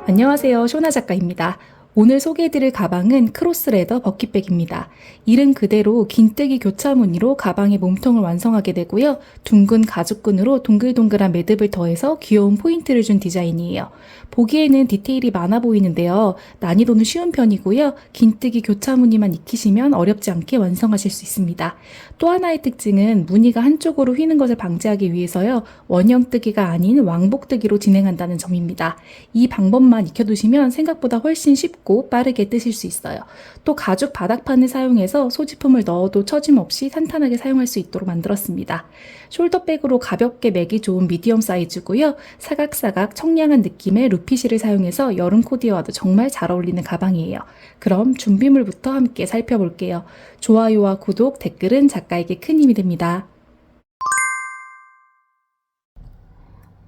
안녕하세요. 쇼나 작가입니다. 오늘 소개해드릴 가방은 크로스레더 버킷백입니다. 이름 그대로 긴뜨기 교차 무늬로 가방의 몸통을 완성하게 되고요. 둥근 가죽끈으로 동글동글한 매듭을 더해서 귀여운 포인트를 준 디자인이에요. 보기에는 디테일이 많아 보이는데요. 난이도는 쉬운 편이고요. 긴뜨기 교차 무늬만 익히시면 어렵지 않게 완성하실 수 있습니다. 또 하나의 특징은 무늬가 한쪽으로 휘는 것을 방지하기 위해서요. 원형뜨기가 아닌 왕복뜨기로 진행한다는 점입니다. 이 방법만 익혀두시면 생각보다 훨씬 쉽고 빠르게 뜨실 수 있어요. 또 가죽 바닥판을 사용해서 소지품을 넣어도 처짐 없이 탄탄하게 사용할 수 있도록 만들었습니다. 숄더백으로 가볍게 매기 좋은 미디엄 사이즈고요. 사각사각 청량한 느낌의 루피실을 사용해서 여름 코디와도 정말 잘 어울리는 가방이에요. 그럼 준비물부터 함께 살펴볼게요. 좋아요와 구독, 댓글은 작가에게 큰 힘이 됩니다.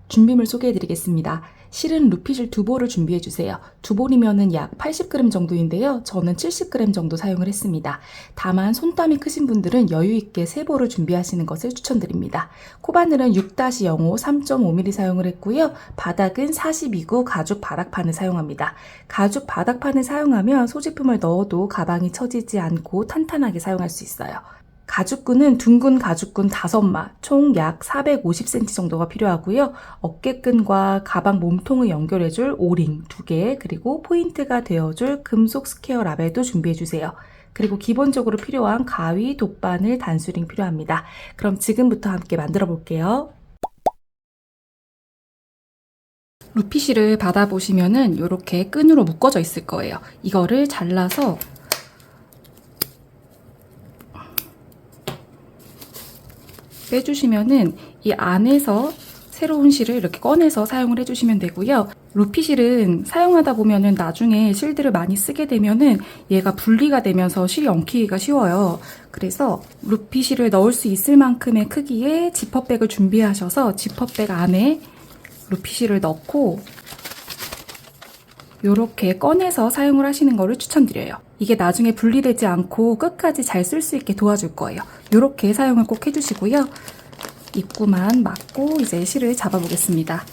준비물 소개해드리겠습니다. 실은 루피실 2볼을 준비해주세요. 2볼이면 약 80g 정도인데요. 저는 70g 정도 사용을 했습니다. 다만 손땀이 크신 분들은 여유있게 3볼을 준비하시는 것을 추천드립니다. 코바늘은 6-05 3.5mm 사용을 했고요. 바닥은 42구 가죽 바닥판을 사용합니다. 가죽 바닥판을 사용하면 소지품을 넣어도 가방이 처지지 않고 탄탄하게 사용할 수 있어요. 가죽끈은 둥근 가죽끈 5마, 총 약 450cm 정도가 필요하고요. 어깨끈과 가방 몸통을 연결해줄 오링 2개, 그리고 포인트가 되어줄 금속 스퀘어 라벨도 준비해주세요. 그리고 기본적으로 필요한 가위, 돗바늘, 단수링 필요합니다. 그럼 지금부터 함께 만들어 볼게요. 루피실을 받아보시면은 이렇게 끈으로 묶어져 있을 거예요. 이거를 잘라서 빼주시면은 이 안에서 새로운 실을 이렇게 꺼내서 사용을 해주시면 되고요. 루피실은 사용하다 보면은 나중에 실들을 많이 쓰게 되면은 얘가 분리가 되면서 실이 엉키기가 쉬워요. 그래서 루피실을 넣을 수 있을 만큼의 크기의 지퍼백을 준비하셔서 지퍼백 안에 루피실을 넣고 이렇게 꺼내서 사용을 하시는 거를 추천드려요. 이게 나중에 분리되지 않고 끝까지 잘 쓸 수 있게 도와줄 거예요. 이렇게 사용을 꼭 해주시고요. 입구만 막고 이제 실을 잡아보겠습니다.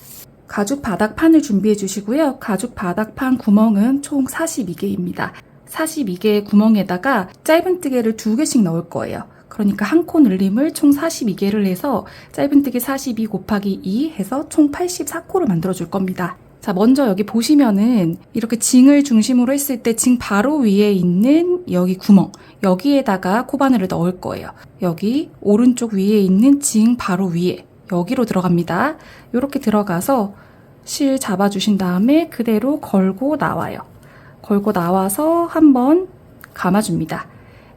가죽 바닥판을 준비해 주시고요. 가죽 바닥판 구멍은 총 42개입니다. 42개의 구멍에다가 짧은뜨개를 2개씩 넣을 거예요. 그러니까 한 코 늘림을 총 42개를 해서 짧은뜨개 42 곱하기 2 해서 총 84코를 만들어 줄 겁니다. 자, 먼저 여기 보시면은 이렇게 징을 중심으로 했을 때 징 바로 위에 있는 여기 구멍, 여기에다가 코바늘을 넣을 거예요. 여기 오른쪽 위에 있는 징 바로 위에 여기로 들어갑니다. 이렇게 들어가서 실 잡아주신 다음에 그대로 걸고 나와요. 걸고 나와서 한번 감아줍니다.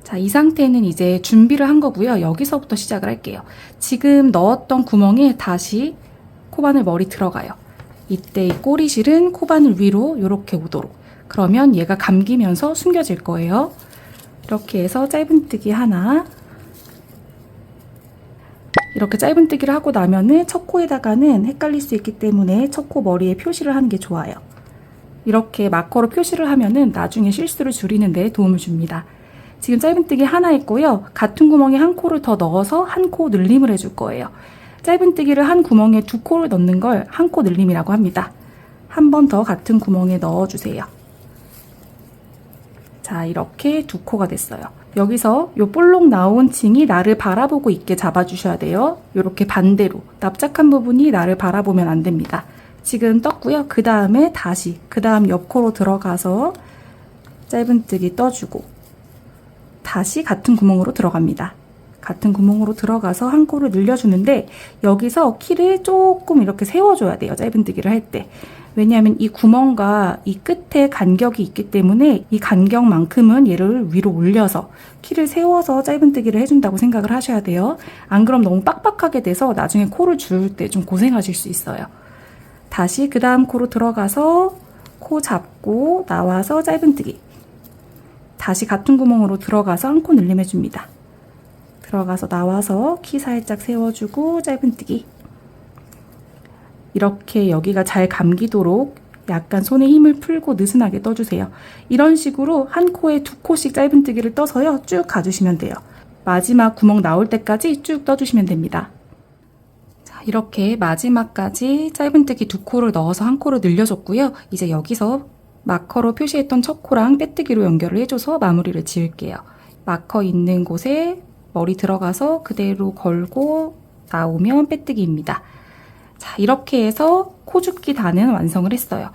자, 이 상태는 이제 준비를 한 거고요. 여기서부터 시작을 할게요. 지금 넣었던 구멍에 다시 코바늘 머리 들어가요. 이때 이 꼬리실은 코바늘 위로 이렇게 오도록. 그러면 얘가 감기면서 숨겨질 거예요. 이렇게 해서 짧은뜨기 하나. 이렇게 짧은뜨기를 하고 나면은 첫 코에다가는 헷갈릴 수 있기 때문에 첫 코 머리에 표시를 하는 게 좋아요. 이렇게 마커로 표시를 하면은 나중에 실수를 줄이는 데 도움을 줍니다. 지금 짧은뜨기 하나 있고요. 같은 구멍에 한 코를 더 넣어서 한 코 늘림을 해줄 거예요. 짧은뜨기를 한 구멍에 2코를 넣는 걸 한 코 늘림이라고 합니다. 한 번 더 같은 구멍에 넣어주세요. 자, 이렇게 2코가 됐어요. 여기서 요 볼록 나온 징이 나를 바라보고 있게 잡아주셔야 돼요. 이렇게 반대로 납작한 부분이 나를 바라보면 안 됩니다. 지금 떴고요. 그 다음에 다시 그 다음 옆코로 들어가서 짧은뜨기 떠주고 다시 같은 구멍으로 들어갑니다. 같은 구멍으로 들어가서 한 코를 늘려주는데 여기서 키를 조금 이렇게 세워줘야 돼요. 짧은뜨기를 할 때. 왜냐하면 이 구멍과 이 끝에 간격이 있기 때문에 이 간격만큼은 얘를 위로 올려서 키를 세워서 짧은뜨기를 해준다고 생각을 하셔야 돼요. 안 그럼 너무 빡빡하게 돼서 나중에 코를 줄 때 좀 고생하실 수 있어요. 다시 그 다음 코로 들어가서 코 잡고 나와서 짧은뜨기. 다시 같은 구멍으로 들어가서 한 코 늘림해줍니다. 들어가서 나와서 키 살짝 세워주고 짧은뜨기. 이렇게 여기가 잘 감기도록 약간 손에 힘을 풀고 느슨하게 떠주세요. 이런 식으로 한 코에 2코씩 짧은뜨기를 떠서요. 쭉 가주시면 돼요. 마지막 구멍 나올 때까지 쭉 떠주시면 됩니다. 자, 이렇게 마지막까지 짧은뜨기 2코를 넣어서 한 코를 늘려줬고요. 이제 여기서 마커로 표시했던 첫 코랑 빼뜨기로 연결을 해줘서 마무리를 지을게요. 마커 있는 곳에 머리 들어가서 그대로 걸고 나오면 빼뜨기입니다. 자, 이렇게 해서 코줍기 단은 완성을 했어요.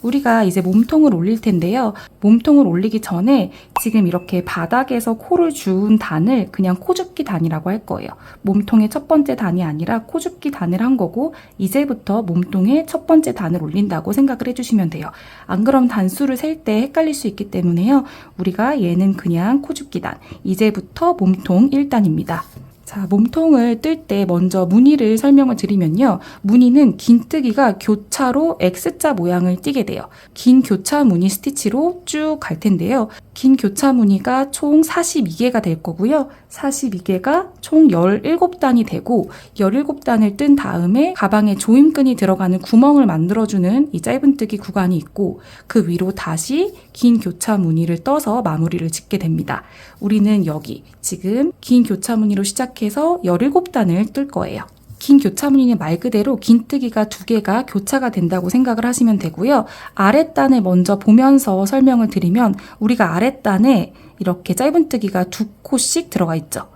우리가 이제 몸통을 올릴 텐데요. 몸통을 올리기 전에 지금 이렇게 바닥에서 코를 주운 단을 그냥 코줍기 단이라고 할 거예요. 몸통의 첫 번째 단이 아니라 코줍기 단을 한 거고 이제부터 몸통의 첫 번째 단을 올린다고 생각을 해주시면 돼요. 안 그럼 단수를 셀 때 헷갈릴 수 있기 때문에요. 우리가 얘는 그냥 코줍기 단, 이제부터 몸통 1단입니다. 자, 몸통을 뜰 때 먼저 무늬를 설명을 드리면요. 무늬는 긴뜨기가 교차로 X자 모양을 띠게 돼요. 긴 교차 무늬 스티치로 쭉 갈 텐데요. 긴 교차 무늬가 총 42개가 될 거고요. 42개가 총 17단이 되고 17단을 뜬 다음에 가방에 조임끈이 들어가는 구멍을 만들어주는 이 짧은뜨기 구간이 있고 그 위로 다시 긴 교차 무늬를 떠서 마무리를 짓게 됩니다. 우리는 여기 지금 긴 교차 무늬로 시작해서 17단을 뜰 거예요. 긴 교차 무늬는 말 그대로 긴뜨기가 2개가 교차가 된다고 생각을 하시면 되고요. 아랫단을 먼저 보면서 설명을 드리면 우리가 아랫단에 이렇게 짧은뜨기가 2코씩 들어가 있죠.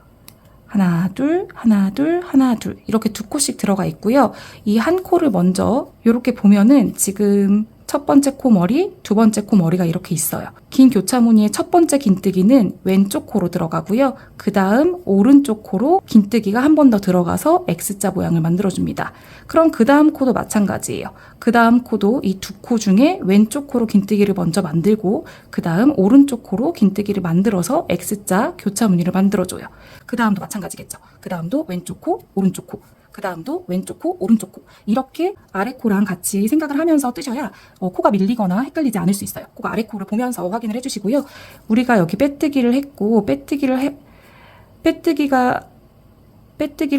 하나, 둘, 하나, 둘, 하나, 둘 이렇게 2코씩 들어가 있고요. 이 한 코를 먼저 이렇게 보면은 지금 첫 번째 코 머리, 두 번째 코 머리가 이렇게 있어요. 긴 교차 무늬의 첫 번째 긴뜨기는 왼쪽 코로 들어가고요. 그 다음 오른쪽 코로 긴뜨기가 한 번 더 들어가서 X자 모양을 만들어줍니다. 그럼 그 다음 코도 마찬가지예요. 그 다음 코도 이 2코 중에 왼쪽 코로 긴뜨기를 먼저 만들고 그 다음 오른쪽 코로 긴뜨기를 만들어서 X자 교차 무늬를 만들어줘요. 그 다음도 마찬가지겠죠. 그 다음도 왼쪽 코, 오른쪽 코. 그 다음도 왼쪽 코, 오른쪽 코 이렇게 아래 코랑 같이 생각을 하면서 뜨셔야 코가 밀리거나 헷갈리지 않을 수 있어요. 코가 아래 코를 보면서 확인을 해주시고요. 우리가 여기 빼뜨기를 했고 빼뜨기를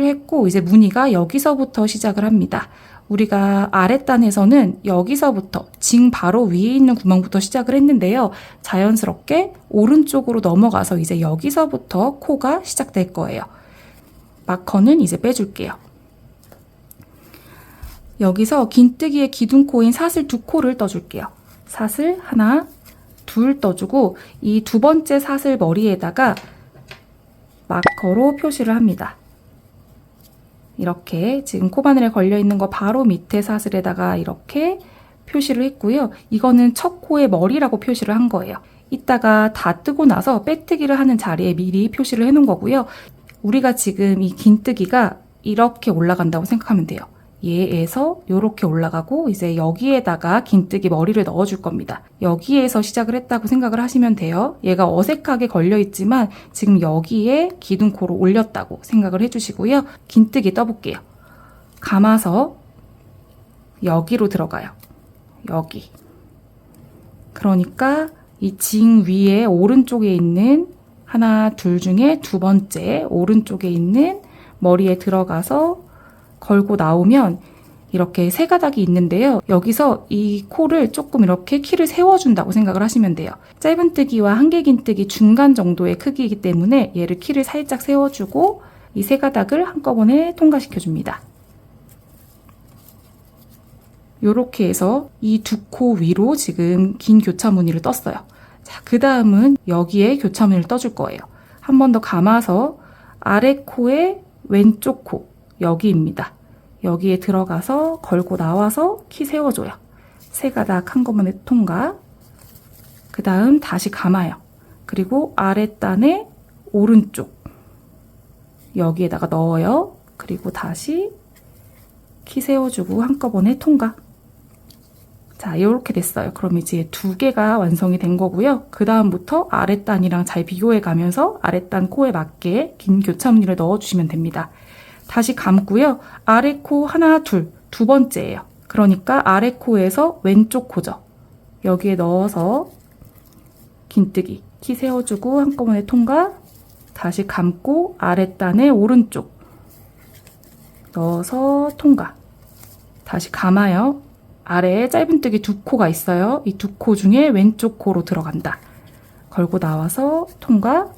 했고 이제 무늬가 여기서부터 시작을 합니다. 우리가 아랫단에서는 여기서부터 징 바로 위에 있는 구멍부터 시작을 했는데요. 자연스럽게 오른쪽으로 넘어가서 이제 여기서부터 코가 시작될 거예요. 마커는 이제 빼줄게요. 여기서 긴뜨기의 기둥코인 사슬 2코를 떠줄게요. 사슬 하나, 둘 떠주고 이 두 번째 사슬 머리에다가 마커로 표시를 합니다. 이렇게 지금 코바늘에 걸려있는 거 바로 밑에 사슬에다가 이렇게 표시를 했고요. 이거는 첫 코의 머리라고 표시를 한 거예요. 이따가 다 뜨고 나서 빼뜨기를 하는 자리에 미리 표시를 해놓은 거고요. 우리가 지금 이 긴뜨기가 이렇게 올라간다고 생각하면 돼요. 얘에서 이렇게 올라가고 이제 여기에다가 긴뜨기 머리를 넣어줄 겁니다. 여기에서 시작을 했다고 생각을 하시면 돼요. 얘가 어색하게 걸려있지만 지금 여기에 기둥코로 올렸다고 생각을 해주시고요. 긴뜨기 떠볼게요. 감아서 여기로 들어가요. 여기. 그러니까 이 징 위에 오른쪽에 있는 하나, 둘 중에 두 번째 오른쪽에 있는 머리에 들어가서 걸고 나오면 이렇게 세 가닥이 있는데요. 여기서 이 코를 조금 이렇게 키를 세워준다고 생각을 하시면 돼요. 짧은뜨기와 한길긴뜨기 중간 정도의 크기이기 때문에 얘를 키를 살짝 세워주고 이 세 가닥을 한꺼번에 통과시켜줍니다. 이렇게 해서 이 2코 위로 지금 긴 교차 무늬를 떴어요. 자, 그 다음은 여기에 교차 무늬를 떠줄 거예요. 한 번 더 감아서 아래 코의 왼쪽 코 여기입니다. 여기에 들어가서 걸고 나와서 키 세워줘요. 세 가닥 한꺼번에 통과. 그 다음 다시 감아요. 그리고 아랫단의 오른쪽 여기에다가 넣어요. 그리고 다시 키 세워주고 한꺼번에 통과. 자, 이렇게 됐어요. 그럼 이제 2개가 완성이 된 거고요. 그 다음부터 아랫단이랑 잘 비교해 가면서 아랫단 코에 맞게 긴 교차 무늬를 넣어주시면 됩니다. 다시 감고요. 아래 코 하나, 둘, 두 번째예요. 그러니까 아래 코에서 왼쪽 코죠. 여기에 넣어서 긴뜨기, 키 세워주고 한꺼번에 통과. 다시 감고 아랫단의 오른쪽 넣어서 통과. 다시 감아요. 아래에 짧은뜨기 2코가 있어요. 이 2코 중에 왼쪽 코로 들어간다. 걸고 나와서 통과.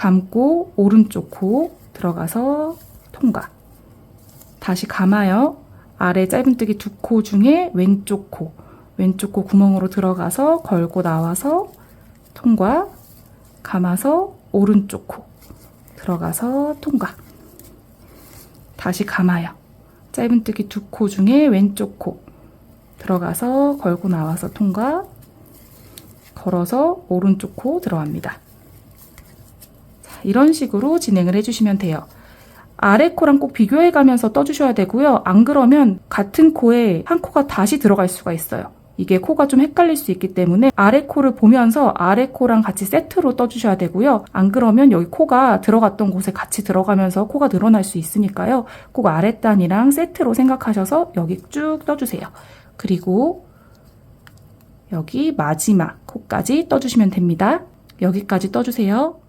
감고 오른쪽 코 들어가서 통과. 다시 감아요. 아래 짧은뜨기 두 코 중에 왼쪽 코 구멍으로 들어가서 걸고 나와서 통과. 감아서 오른쪽 코 들어가서 통과. 다시 감아요. 짧은뜨기 두 코 중에 왼쪽 코 들어가서 걸고 나와서 통과. 걸어서 오른쪽 코 들어갑니다. 자, 이런 식으로 진행을 해주시면 돼요. 아래 코랑 꼭 비교해 가면서 떠주셔야 되고요. 안 그러면 같은 코에 한 코가 다시 들어갈 수가 있어요. 이게 코가 좀 헷갈릴 수 있기 때문에 아래 코를 보면서 아래 코랑 같이 세트로 떠주셔야 되고요. 안 그러면 여기 코가 들어갔던 곳에 같이 들어가면서 코가 늘어날 수 있으니까요. 꼭 아랫단이랑 세트로 생각하셔서 여기 쭉 떠주세요. 그리고 여기 마지막 코까지 떠주시면 됩니다. 여기까지 떠주세요.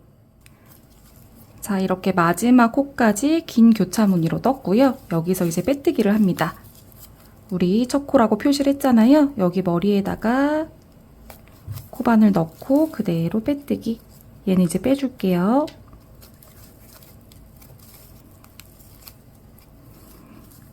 자, 이렇게 마지막 코까지 긴 교차 무늬로 떴고요. 여기서 이제 빼뜨기를 합니다. 우리 첫 코라고 표시를 했잖아요. 여기 머리에다가 코바늘 넣고 그대로 빼뜨기. 얘는 이제 빼줄게요.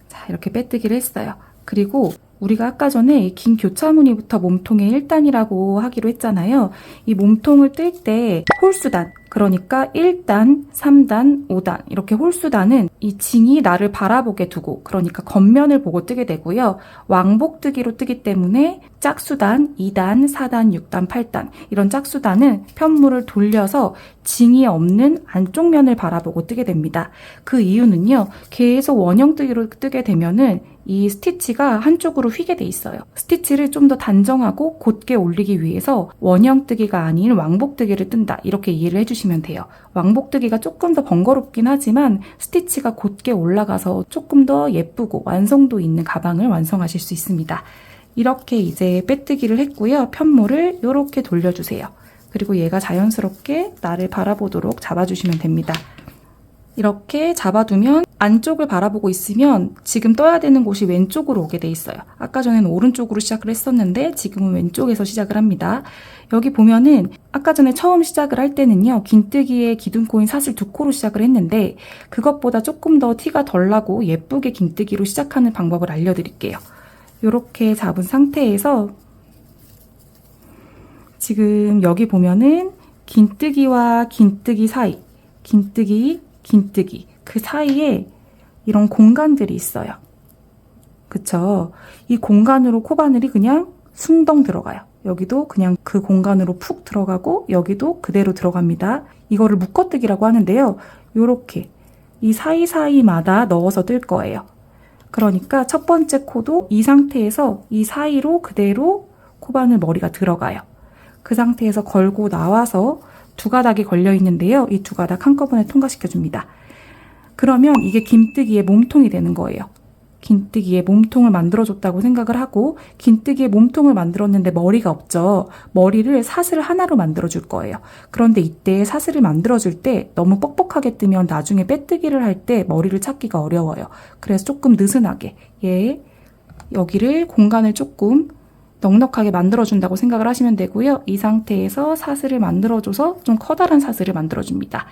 자, 이렇게 빼뜨기를 했어요. 그리고 우리가 아까 전에 긴 교차 무늬부터 몸통의 1단이라고 하기로 했잖아요. 이 몸통을 뜰 때 홀수단, 그러니까 1단, 3단, 5단 이렇게 홀수단은 이 징이 나를 바라보게 두고, 그러니까 겉면을 보고 뜨게 되고요. 왕복뜨기로 뜨기 때문에 짝수단, 2단, 4단, 6단, 8단 이런 짝수단은 편물을 돌려서 징이 없는 안쪽 면을 바라보고 뜨게 됩니다. 그 이유는요. 계속 원형뜨기로 뜨게 되면은 이 스티치가 한쪽으로 휘게 돼 있어요. 스티치를 좀 더 단정하고 곧게 올리기 위해서 원형뜨기가 아닌 왕복뜨기를 뜬다. 이렇게 이해를 해주시면 돼요. 왕복뜨기가 조금 더 번거롭긴 하지만 스티치가 곧게 올라가서 조금 더 예쁘고 완성도 있는 가방을 완성하실 수 있습니다. 이렇게 이제 빼뜨기를 했고요. 편물을 이렇게 돌려주세요. 그리고 얘가 자연스럽게 나를 바라보도록 잡아주시면 됩니다. 이렇게 잡아두면 안쪽을 바라보고 있으면 지금 떠야 되는 곳이 왼쪽으로 오게 돼 있어요. 아까 전에는 오른쪽으로 시작을 했었는데 지금은 왼쪽에서 시작을 합니다. 여기 보면은 아까 전에 처음 시작을 할 때는요. 긴뜨기에 기둥코인 사슬 2코로 시작을 했는데 그것보다 조금 더 티가 덜 나고 예쁘게 긴뜨기로 시작하는 방법을 알려드릴게요. 이렇게 잡은 상태에서 지금 여기 보면은 긴뜨기와 긴뜨기 사이, 긴뜨기 그 사이에 이런 공간들이 있어요. 그쵸? 이 공간으로 코바늘이 그냥 숭덩 들어가요. 여기도 그냥 그 공간으로 푹 들어가고 여기도 그대로 들어갑니다. 이거를 묶어뜨기라고 하는데요. 요렇게 이 사이사이마다 넣어서 뜰 거예요. 그러니까 첫 번째 코도 이 상태에서 이 사이로 그대로 코바늘 머리가 들어가요. 그 상태에서 걸고 나와서 두 가닥이 걸려 있는데요. 이 두 가닥 한꺼번에 통과시켜줍니다. 그러면 이게 긴뜨기의 몸통이 되는 거예요. 긴뜨기의 몸통을 만들어줬다고 생각을 하고 긴뜨기의 몸통을 만들었는데 머리가 없죠. 머리를 사슬 하나로 만들어줄 거예요. 그런데 이때 사슬을 만들어줄 때 너무 뻑뻑하게 뜨면 나중에 빼뜨기를 할 때 머리를 찾기가 어려워요. 그래서 조금 느슨하게 여기를 공간을 조금 넉넉하게 만들어준다고 생각을 하시면 되고요. 이 상태에서 사슬을 만들어줘서 좀 커다란 사슬을 만들어줍니다.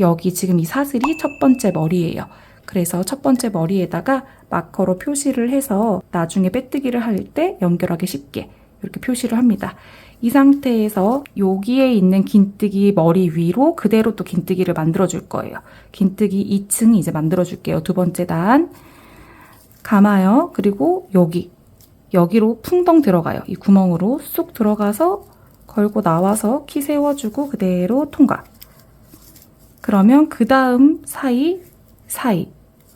여기 지금 이 사슬이 첫 번째 머리예요. 그래서 첫 번째 머리에다가 마커로 표시를 해서 나중에 빼뜨기를 할 때 연결하기 쉽게 이렇게 표시를 합니다. 이 상태에서 여기에 있는 긴뜨기 머리 위로 그대로 또 긴뜨기를 만들어줄 거예요. 긴뜨기 2층 이제 만들어줄게요. 두 번째 단 감아요. 그리고 여기로 풍덩 들어가요. 이 구멍으로 쑥 들어가서 걸고 나와서 키 세워주고 그대로 통과. 그러면 그 다음 사이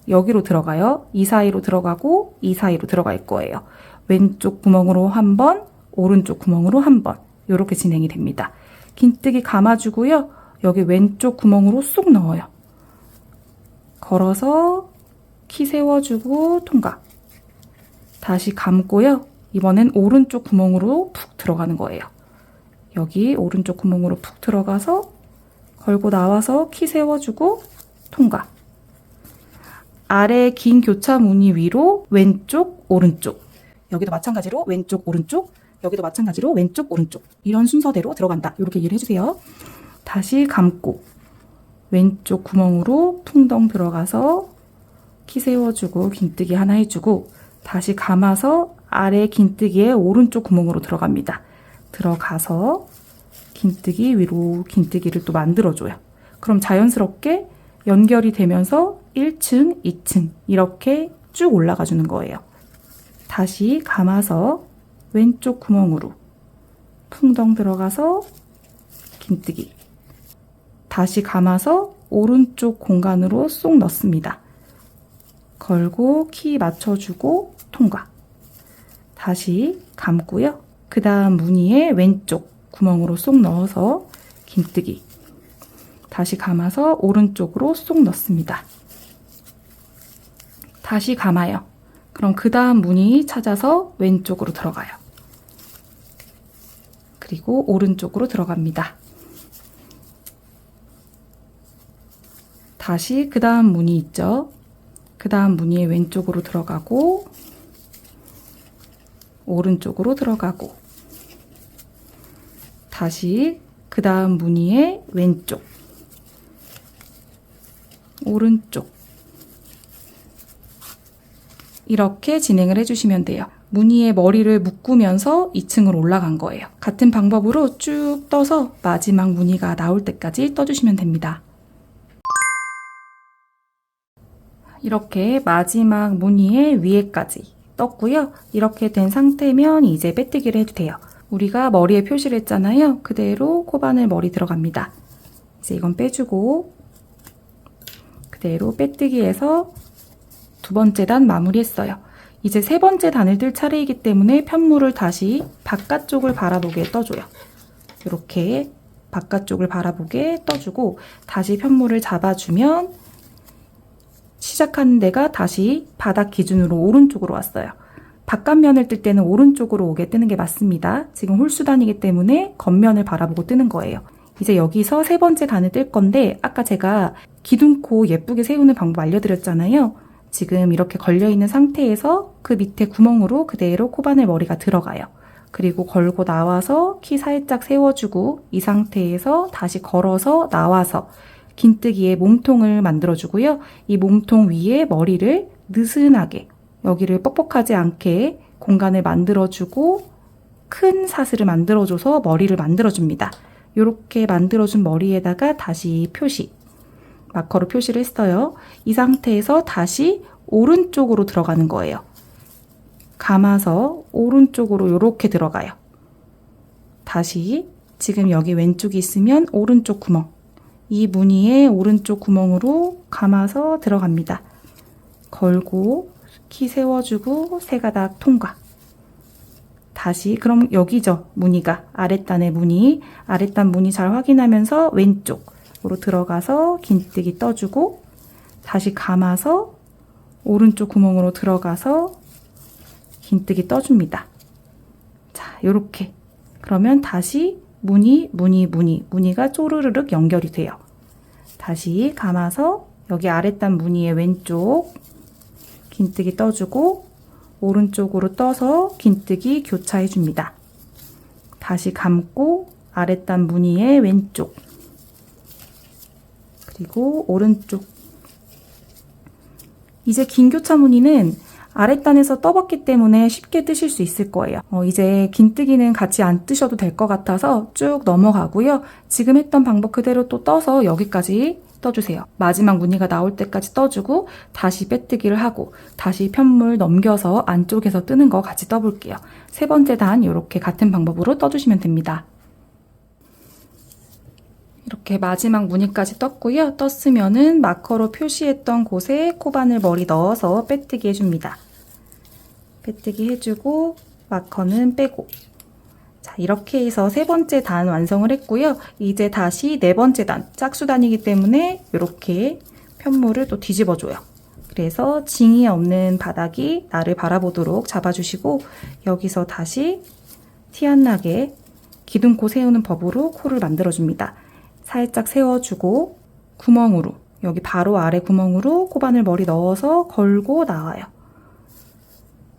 여기로 들어가요. 이 사이로 들어가고 이 사이로 들어갈 거예요. 왼쪽 구멍으로 한 번, 오른쪽 구멍으로 한 번 이렇게 진행이 됩니다. 긴뜨기 감아주고요. 여기 왼쪽 구멍으로 쑥 넣어요. 걸어서 키 세워주고 통과. 다시 감고요. 이번엔 오른쪽 구멍으로 푹 들어가는 거예요. 여기 오른쪽 구멍으로 푹 들어가서 걸고 나와서 키 세워주고 통과. 아래 긴 교차 무늬 위로 왼쪽, 오른쪽. 여기도 마찬가지로 왼쪽, 오른쪽. 여기도 마찬가지로 왼쪽, 오른쪽. 이런 순서대로 들어간다. 이렇게 이해를 해주세요. 다시 감고 왼쪽 구멍으로 퉁덩 들어가서 키 세워주고 긴뜨기 하나 해주고 다시 감아서 아래 긴뜨기에 오른쪽 구멍으로 들어갑니다. 들어가서 긴뜨기 위로 긴뜨기를 또 만들어줘요. 그럼 자연스럽게 연결이 되면서 1층, 2층 이렇게 쭉 올라가 주는 거예요. 다시 감아서 왼쪽 구멍으로 퉁덩 들어가서 긴뜨기. 다시 감아서 오른쪽 공간으로 쏙 넣습니다. 걸고 키 맞춰주고 통과. 다시 감고요. 그 다음 무늬에 왼쪽 구멍으로 쏙 넣어서 긴뜨기. 다시 감아서 오른쪽으로 쏙 넣습니다. 다시 감아요. 그럼 그 다음 무늬 찾아서 왼쪽으로 들어가요. 그리고 오른쪽으로 들어갑니다. 다시 그 다음 무늬 있죠? 그 다음 무늬에 왼쪽으로 들어가고 오른쪽으로 들어가고 다시 그 다음 무늬에 왼쪽 오른쪽 이렇게 진행을 해주시면 돼요. 무늬에 머리를 묶으면서 2층으로 올라간 거예요. 같은 방법으로 쭉 떠서 마지막 무늬가 나올 때까지 떠주시면 됩니다. 이렇게 마지막 무늬의 위에까지 떴고요. 이렇게 된 상태면 이제 빼뜨기를 해도 돼요. 우리가 머리에 표시를 했잖아요. 그대로 코바늘 머리 들어갑니다. 이제 이건 빼주고 그대로 빼뜨기해서 두 번째 단 마무리했어요. 이제 세 번째 단을 뜰 차례이기 때문에 편물을 다시 바깥쪽을 바라보게 떠줘요. 이렇게 바깥쪽을 바라보게 떠주고 다시 편물을 잡아주면 시작하는 데가 다시 바닥 기준으로 오른쪽으로 왔어요. 바깥면을 뜰 때는 오른쪽으로 오게 뜨는 게 맞습니다. 지금 홀수단이기 때문에 겉면을 바라보고 뜨는 거예요. 이제 여기서 세 번째 단을 뜰 건데 아까 제가 기둥코 예쁘게 세우는 방법 알려드렸잖아요. 지금 이렇게 걸려있는 상태에서 그 밑에 구멍으로 그대로 코바늘 머리가 들어가요. 그리고 걸고 나와서 키 살짝 세워주고 이 상태에서 다시 걸어서 나와서 긴뜨기에 몸통을 만들어주고요. 이 몸통 위에 머리를 느슨하게 여기를 뻑뻑하지 않게 공간을 만들어주고 큰 사슬을 만들어줘서 머리를 만들어줍니다. 이렇게 만들어준 머리에다가 다시 표시, 마커로 표시를 했어요. 이 상태에서 다시 오른쪽으로 들어가는 거예요. 감아서 오른쪽으로 이렇게 들어가요. 다시 지금 여기 왼쪽이 있으면 오른쪽 구멍, 이 무늬의 오른쪽 구멍으로 감아서 들어갑니다. 걸고 키 세워주고 세 가닥 통과. 다시 그럼 여기죠. 무늬가 아랫단의 무늬. 아랫단 무늬 잘 확인하면서 왼쪽으로 들어가서 긴뜨기 떠주고 다시 감아서 오른쪽 구멍으로 들어가서 긴뜨기 떠줍니다. 자, 요렇게. 그러면 다시 무늬가 쪼르르륵 연결이 돼요. 다시 감아서 여기 아랫단 무늬의 왼쪽 긴뜨기 떠주고 오른쪽으로 떠서 긴뜨기 교차해 줍니다. 다시 감고 아랫단 무늬의 왼쪽 그리고 오른쪽. 이제 긴 교차 무늬는 아랫단에서 떠봤기 때문에 쉽게 뜨실 수 있을 거예요. 이제 긴뜨기는 같이 안 뜨셔도 될 것 같아서 쭉 넘어가고요. 지금 했던 방법 그대로 또 떠서 여기까지 떠주세요. 마지막 무늬가 나올 때까지 떠주고 다시 빼뜨기를 하고 다시 편물 넘겨서 안쪽에서 뜨는 거 같이 떠볼게요. 세 번째 단 이렇게 같은 방법으로 떠주시면 됩니다. 이렇게 마지막 무늬까지 떴고요. 떴으면은 마커로 표시했던 곳에 코바늘 머리 넣어서 빼뜨기 해줍니다. 빼뜨기 해주고 마커는 빼고. 자, 이렇게 해서 세 번째 단 완성을 했고요. 이제 다시 네 번째 단, 짝수단이기 때문에 이렇게 편물을 또 뒤집어줘요. 그래서 징이 없는 바닥이 나를 바라보도록 잡아주시고 여기서 다시 티 안 나게 기둥코 세우는 법으로 코를 만들어줍니다. 살짝 세워주고 구멍으로 여기 바로 아래 구멍으로 코바늘 머리 넣어서 걸고 나와요.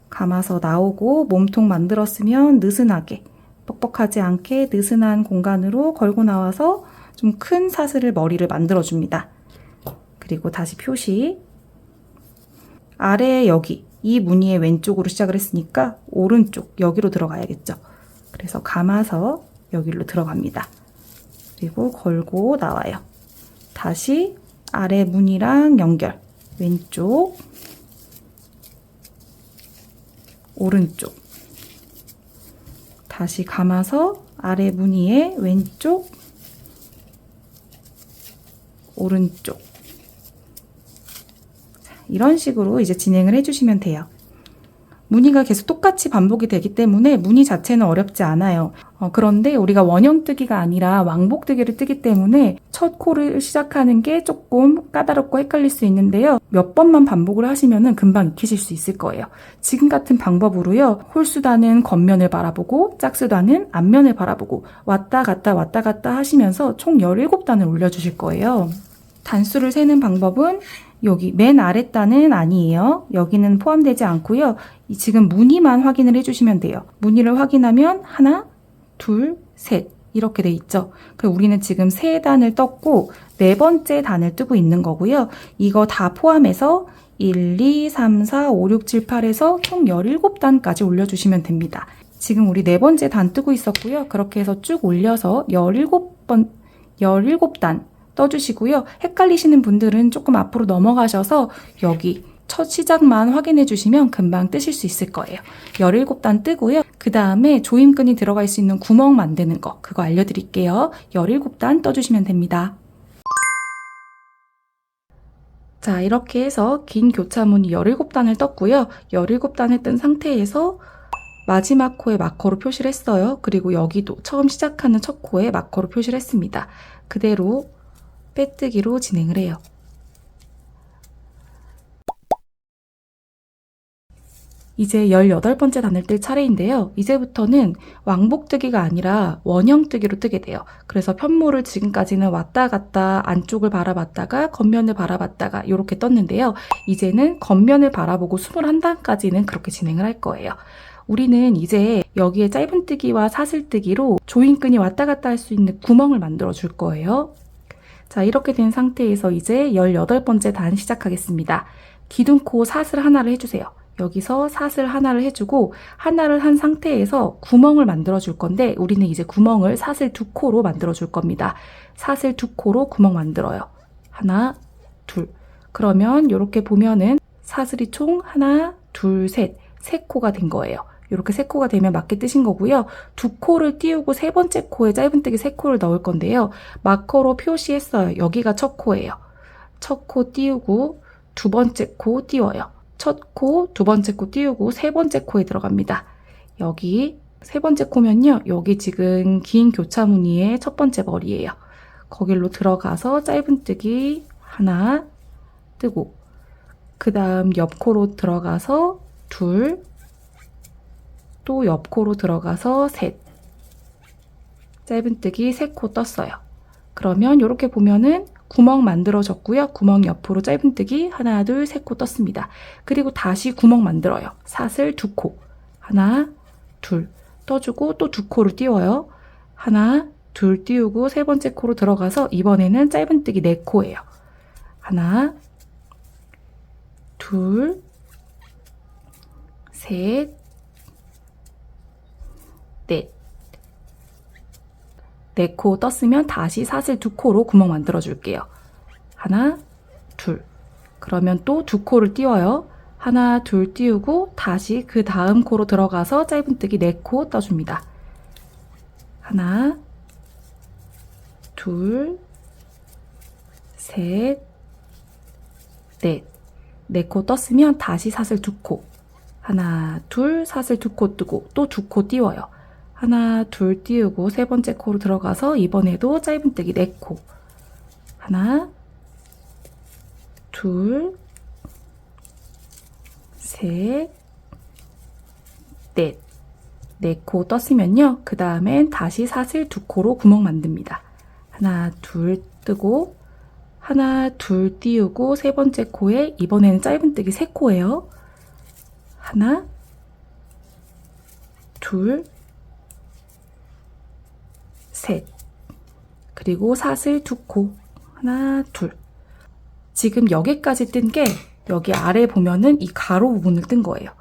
감아서 나오고 몸통 만들었으면 느슨하게 뻑뻑하지 않게 느슨한 공간으로 걸고 나와서 좀 큰 사슬을 머리를 만들어줍니다. 그리고 다시 표시. 아래 여기 이 무늬의 왼쪽으로 시작을 했으니까 오른쪽 여기로 들어가야겠죠. 그래서 감아서 여기로 들어갑니다. 그리고 걸고 나와요. 다시 아래 무늬랑 연결. 왼쪽, 오른쪽. 다시 감아서 아래 무늬에 왼쪽, 오른쪽. 이런 식으로 이제 진행을 해주시면 돼요. 무늬가 계속 똑같이 반복이 되기 때문에 무늬 자체는 어렵지 않아요. 그런데 우리가 원형뜨기가 아니라 왕복뜨기를 뜨기 때문에 첫 코를 시작하는 게 조금 까다롭고 헷갈릴 수 있는데요. 몇 번만 반복을 하시면 금방 익히실 수 있을 거예요. 지금 같은 방법으로요. 홀수단은 겉면을 바라보고 짝수단은 앞면을 바라보고 왔다 갔다 하시면서 총 17단을 올려주실 거예요. 단수를 세는 방법은 여기 맨 아래 단은 아니에요. 여기는 포함되지 않고요. 지금 무늬만 확인을 해주시면 돼요. 무늬를 확인하면 하나, 둘, 셋 이렇게 돼 있죠. 우리는 지금 세 단을 떴고 네 번째 단을 뜨고 있는 거고요. 이거 다 포함해서 1, 2, 3, 4, 5, 6, 7, 8에서 총 17단까지 올려주시면 됩니다. 지금 우리 네 번째 단 뜨고 있었고요. 그렇게 해서 쭉 올려서 17단 떠주시고요. 헷갈리시는 분들은 조금 앞으로 넘어가셔서 여기 첫 시작만 확인해 주시면 금방 뜨실 수 있을 거예요. 17단 뜨고요. 그 다음에 조임끈이 들어갈 수 있는 구멍 만드는 거 그거 알려드릴게요. 17단 떠주시면 됩니다. 자, 이렇게 해서 긴 교차무늬 17단을 떴고요. 17단을 뜬 상태에서 마지막 코에 마커로 표시를 했어요. 그리고 여기도 처음 시작하는 첫 코에 마커로 표시를 했습니다. 그대로 빼뜨기로 진행을 해요. 이제 18번째 단을 뜰 차례인데요. 이제부터는 왕복뜨기가 아니라 원형뜨기로 뜨게 돼요. 그래서 편모를 지금까지는 왔다 갔다 안쪽을 바라봤다가 겉면을 바라봤다가 이렇게 떴는데요. 이제는 겉면을 바라보고 21단까지는 그렇게 진행을 할 거예요. 우리는 이제 여기에 짧은뜨기와 사슬뜨기로 조임끈이 왔다 갔다 할 수 있는 구멍을 만들어 줄 거예요. 자, 이렇게 된 상태에서 이제 18번째 단 시작하겠습니다. 기둥코 사슬 하나를 해주세요. 여기서 사슬 하나를 해주고 하나를 한 상태에서 구멍을 만들어 줄 건데 우리는 이제 구멍을 사슬 2코로 만들어 줄 겁니다. 사슬 2코로 구멍 만들어요. 하나, 둘. 그러면 이렇게 보면은 사슬이 총 하나, 둘, 셋. 3코가 된 거예요. 이렇게 3코가 되면 맞게 뜨신 거고요. 2코를 띄우고 세 번째 코에 짧은뜨기 3코를 넣을 건데요. 마커로 표시했어요. 여기가 첫 코예요. 첫 코 띄우고 두 번째 코 띄워요. 첫 코, 두 번째 코 띄우고 세 번째 코에 들어갑니다. 여기 세 번째 코면요. 여기 지금 긴 교차무늬의 첫 번째 머리예요. 거길로 들어가서 짧은뜨기 하나 뜨고 그 다음 옆코로 들어가서 둘, 또 옆코로 들어가서 셋, 짧은뜨기 3코 떴어요. 그러면 이렇게 보면은 구멍 만들어졌고요. 구멍 옆으로 짧은뜨기 하나, 둘, 3코 떴습니다. 그리고 다시 구멍 만들어요. 사슬 2코, 하나, 둘 떠주고 또 2코를 띄워요. 하나, 둘 띄우고 세 번째 코로 들어가서 이번에는 짧은뜨기 4코예요. 하나, 둘, 셋, 넷. 4코 떴으면 다시 사슬 2코로 구멍 만들어 줄게요. 하나, 둘. 그러면 또 2코를 띄워요. 하나, 둘 띄우고 다시 그 다음 코로 들어가서 짧은뜨기 4코 떠줍니다. 하나, 둘, 셋, 넷. 4코 떴으면 다시 사슬 2코. 하나, 둘, 사슬 2코 뜨고 또 2코 띄워요. 하나, 둘 띄우고 세 번째 코로 들어가서 이번에도 짧은뜨기 4코. 하나, 둘, 셋, 넷. 4코 떴으면요. 그 다음엔 다시 사슬 2코로 구멍 만듭니다. 하나, 둘 뜨고 하나, 둘 띄우고 세 번째 코에 이번에는 짧은뜨기 3코예요. 하나, 둘, 셋. 그리고 사슬 2코. 하나, 둘. 지금 여기까지 뜬 게 여기 아래 보면은 이 가로 부분을 뜬 거예요.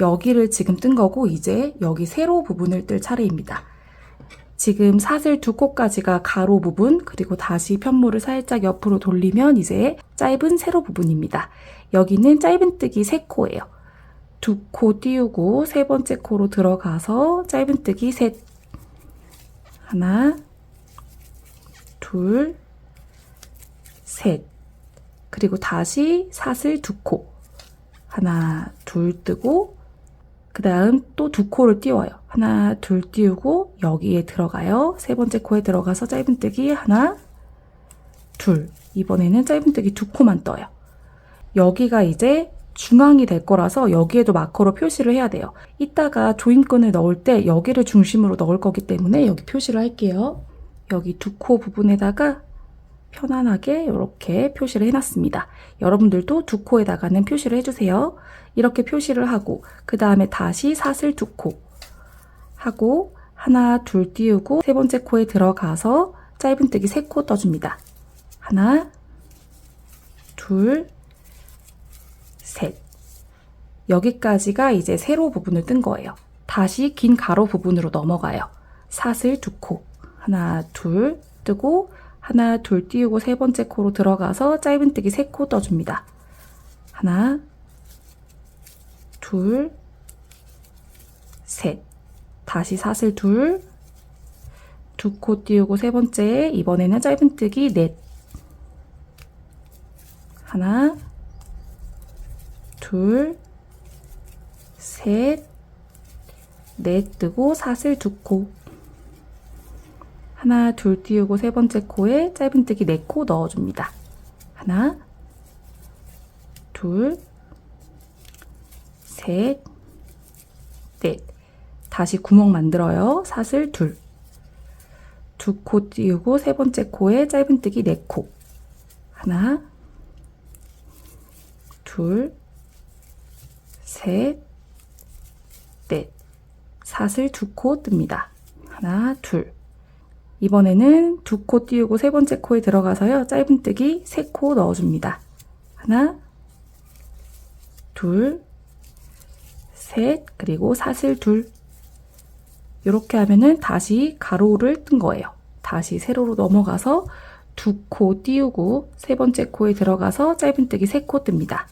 여기를 지금 뜬 거고 이제 여기 세로 부분을 뜰 차례입니다. 지금 사슬 2코까지가 가로 부분, 그리고 다시 편물을 살짝 옆으로 돌리면 이제 짧은 세로 부분입니다. 여기는 짧은뜨기 3코예요. 2코 띄우고 세 번째 코로 들어가서 짧은뜨기 셋. 하나, 둘, 셋. 그리고 다시 사슬 2코. 하나, 둘 뜨고 그 다음 또 2코를 띄워요. 하나, 둘 띄우고 여기에 들어가요. 세 번째 코에 들어가서 짧은뜨기 하나, 둘. 이번에는 짧은뜨기 2코만 떠요. 여기가 이제 중앙이 될 거라서 여기에도 마커로 표시를 해야 돼요. 이따가 조임끈을 넣을 때 여기를 중심으로 넣을 거기 때문에 여기 표시를 할게요. 여기 2코 부분에다가 편안하게 이렇게 표시를 해놨습니다. 여러분들도 2코에다가는 표시를 해주세요. 이렇게 표시를 하고 그 다음에 다시 사슬 2코 하고 하나, 둘 띄우고 세 번째 코에 들어가서 짧은뜨기 3코 떠줍니다. 하나, 둘, 셋. 여기까지가 이제 세로 부분을 뜬 거예요. 다시 긴 가로 부분으로 넘어가요. 사슬 2코. 하나, 둘 뜨고 하나, 둘 띄우고 세 번째 코로 들어가서 짧은뜨기 3코 떠줍니다. 하나, 둘, 셋. 다시 사슬 2코 띄우고 세 번째, 이번에는 짧은뜨기 넷. 하나, 둘, 셋, 넷 뜨고 사슬 2코. 하나, 둘 띄우고 세 번째 코에 짧은뜨기 4코 넣어줍니다. 하나, 둘, 셋, 넷. 다시 구멍 만들어요. 사슬 2코 띄우고 세 번째 코에 짧은뜨기 4코. 하나, 둘, 셋, 넷. 사슬 2코 뜹니다. 하나, 둘. 이번에는 2코 띄우고 세 번째 코에 들어가서요. 짧은뜨기 3코 넣어줍니다. 하나, 둘, 셋, 그리고 사슬 2. 이렇게 하면은 다시 가로를 뜬 거예요. 다시 세로로 넘어가서 2코 띄우고 세 번째 코에 들어가서 짧은뜨기 3코 뜹니다.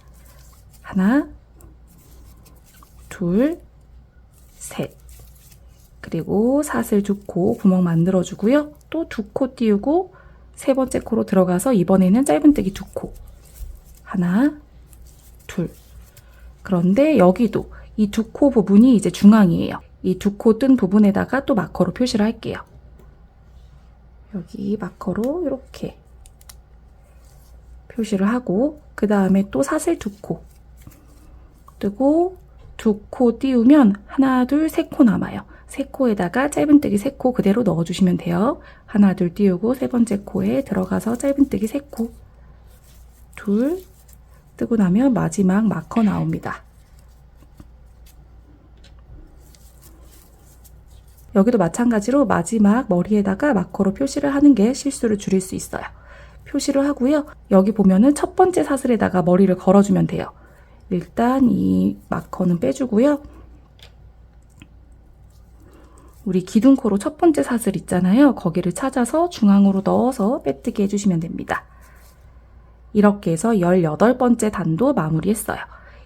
하나, 둘, 셋. 그리고 사슬 2코 구멍 만들어 주고요. 또 2코 띄우고 세 번째 코로 들어가서 이번에는 짧은뜨기 2코. 하나, 둘. 그런데 여기도 이 2코 부분이 이제 중앙이에요. 이 2코 뜬 부분에다가 또 마커로 표시를 할게요. 여기 마커로 이렇게 표시를 하고 그 다음에 또 사슬 2코 뜨고 2코 띄우면 하나, 둘, 3코 남아요. 3코에다가 짧은뜨기 3코 그대로 넣어주시면 돼요. 하나, 둘 띄우고 세 번째 코에 들어가서 짧은뜨기 3코. 둘 뜨고 나면 마지막 마커 나옵니다. 여기도 마찬가지로 마지막 머리에다가 마커로 표시를 하는 게 실수를 줄일 수 있어요. 표시를 하고요. 여기 보면은 첫 번째 사슬에다가 머리를 걸어주면 돼요. 일단 이 마커는 빼주고요. 우리 기둥코로 첫 번째 사슬 있잖아요. 거기를 찾아서 중앙으로 넣어서 빼뜨기 해주시면 됩니다. 이렇게 해서 18번째 단도 마무리했어요.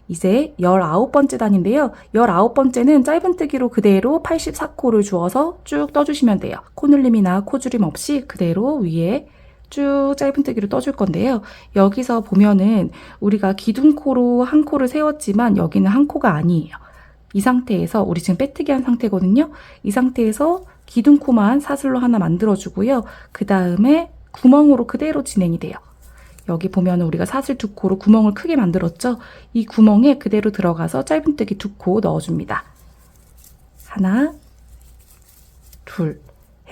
이제 19번째 단인데요. 19번째는 짧은뜨기로 그대로 84코를 주어서 쭉 떠주시면 돼요. 코늘림이나 코줄임 없이 그대로 위에 쭉 짧은뜨기로 떠줄 건데요. 여기서 보면은 우리가 기둥코로 한 코를 세웠지만 여기는 한 코가 아니에요. 이 상태에서 우리 지금 빼뜨기 한 상태거든요. 이 상태에서 기둥코만 사슬로 하나 만들어주고요. 그 다음에 구멍으로 그대로 진행이 돼요. 여기 보면 우리가 사슬 2코로 구멍을 크게 만들었죠. 이 구멍에 그대로 들어가서 짧은뜨기 2코 넣어줍니다. 하나, 둘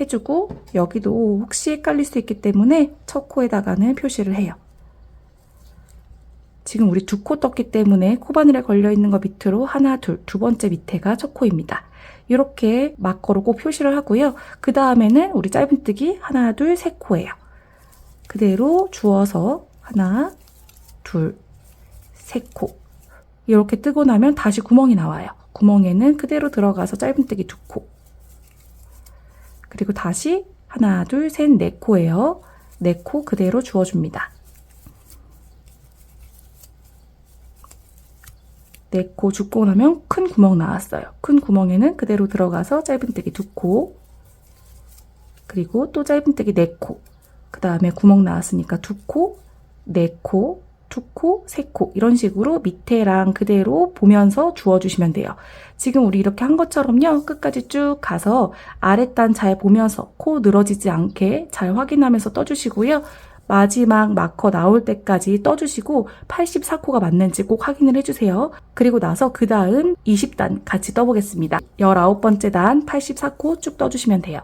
해주고 여기도 혹시 헷갈릴 수 있기 때문에 첫 코에다가는 표시를 해요. 지금 우리 2코 떴기 때문에 코바늘에 걸려있는 거 밑으로 하나, 둘, 두 번째 밑에가 첫 코입니다. 이렇게 마커로 꼭 표시를 하고요. 그 다음에는 우리 짧은뜨기 하나, 둘, 세 코예요. 그대로 주워서 하나, 둘, 세 코. 이렇게 뜨고 나면 다시 구멍이 나와요. 구멍에는 그대로 들어가서 짧은뜨기 두 코. 그리고 다시 하나, 둘, 셋, 네 코예요. 네 코 그대로 주워줍니다. 네 코 줍고 나면 큰 구멍 나왔어요. 큰 구멍에는 그대로 들어가서 짧은뜨기 두 코. 그리고 또 짧은뜨기 네 코. 그 다음에 구멍 나왔으니까 두 코, 네 코, 두 코, 세 코 이런 식으로 밑에랑 그대로 보면서 주워주시면 돼요. 지금 우리 이렇게 한 것처럼요. 끝까지 쭉 가서 아랫단 잘 보면서 코 늘어지지 않게 잘 확인하면서 떠주시고요. 마지막 마커 나올 때까지 떠주시고 84코가 맞는지 꼭 확인을 해주세요. 그리고 나서 그 다음 20단 같이 떠보겠습니다. 19번째 단 84코 쭉 떠주시면 돼요.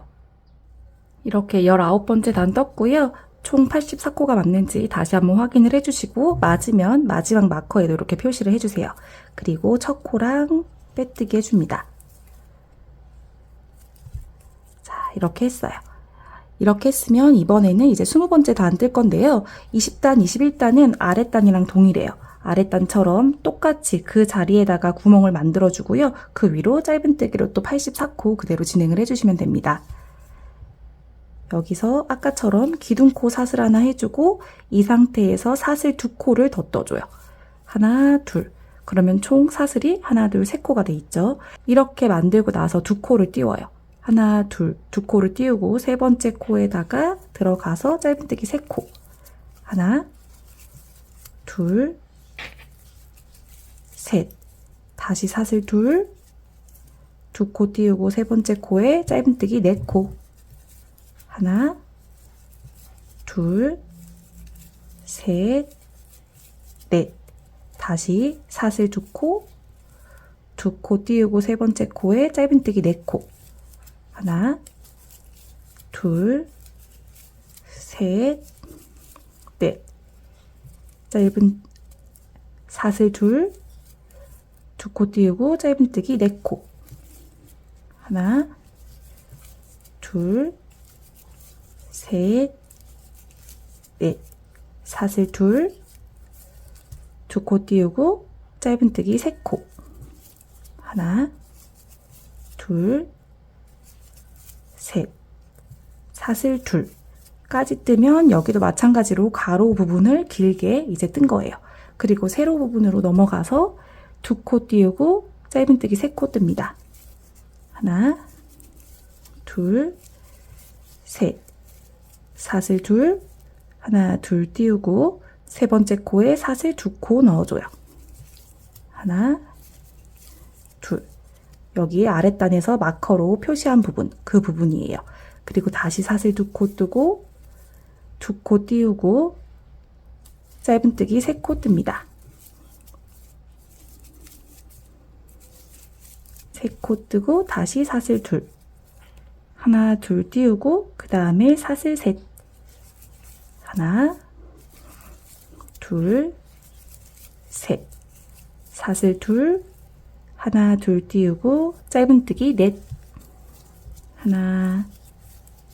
이렇게 19번째 단 떴고요. 총 84코가 맞는지 다시 한번 확인을 해주시고 맞으면 마지막 마커에도 이렇게 표시를 해주세요. 그리고 첫 코랑 빼뜨기 해줍니다. 자, 이렇게 했어요. 이렇게 했으면 이번에는 이제 20번째 단 뜰 건데요. 20단, 21단은 아랫단이랑 동일해요. 아랫단처럼 똑같이 그 자리에다가 구멍을 만들어 주고요. 그 위로 짧은뜨기로 또 84코 그대로 진행을 해주시면 됩니다. 여기서 아까처럼 기둥코 사슬 하나 해주고 이 상태에서 사슬 두 코를 더 떠줘요. 하나, 둘. 그러면 총 사슬이 하나, 둘, 세 코가 돼 있죠. 이렇게 만들고 나서 두 코를 띄워요. 하나, 둘, 두 코를 띄우고 세 번째 코에다가 들어가서 짧은뜨기 세 코. 하나, 둘, 셋. 다시 사슬 둘, 두 코 띄우고 세 번째 코에 짧은뜨기 네 코. 하나, 둘, 셋, 넷. 다시 사슬 두 코 띄우고 세 번째 코에 짧은뜨기 네 코. 하나, 둘, 셋, 넷. 짧은 사슬 둘, 두 코 띄우고 짧은뜨기 네 코. 하나, 둘, 셋, 넷. 사슬 둘, 두 코 띄우고 짧은뜨기 세 코. 하나, 둘, 셋. 사슬 둘까지 뜨면 여기도 마찬가지로 가로 부분을 길게 이제 뜬 거예요. 그리고 세로 부분으로 넘어가서 두 코 띄우고 짧은뜨기 세 코 뜹니다. 하나, 둘, 셋. 사슬 둘, 하나, 둘 띄우고 세 번째 코에 사슬 두 코 넣어줘요. 하나, 둘. 여기 아랫단에서 마커로 표시한 부분, 그 부분이에요. 그리고 다시 사슬 두 코 뜨고 두 코 띄우고 짧은뜨기 세 코 뜹니다. 세 코 뜨고 다시 사슬 둘. 하나, 둘 띄우고 그 다음에 사슬 셋. 하나, 둘, 셋. 사슬 둘, 하나, 둘 띄우고 짧은뜨기 넷. 하나,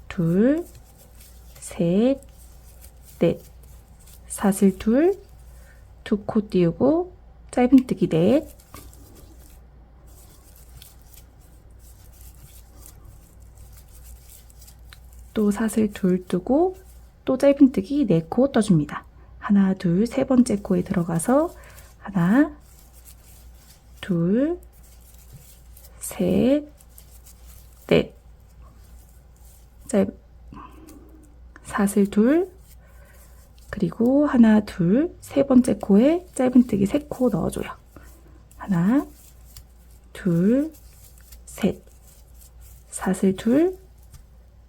둘, 셋, 넷. 사슬 둘, 두 코 띄우고 짧은뜨기 넷. 또 사슬 둘 뜨고 또 짧은뜨기 네 코 떠줍니다. 하나, 둘, 세 번째 코에 들어가서 하나, 둘, 셋, 넷. 사슬 둘, 그리고 하나, 둘, 세 번째 코에 짧은뜨기 세 코 넣어줘요. 하나, 둘, 셋. 사슬 둘,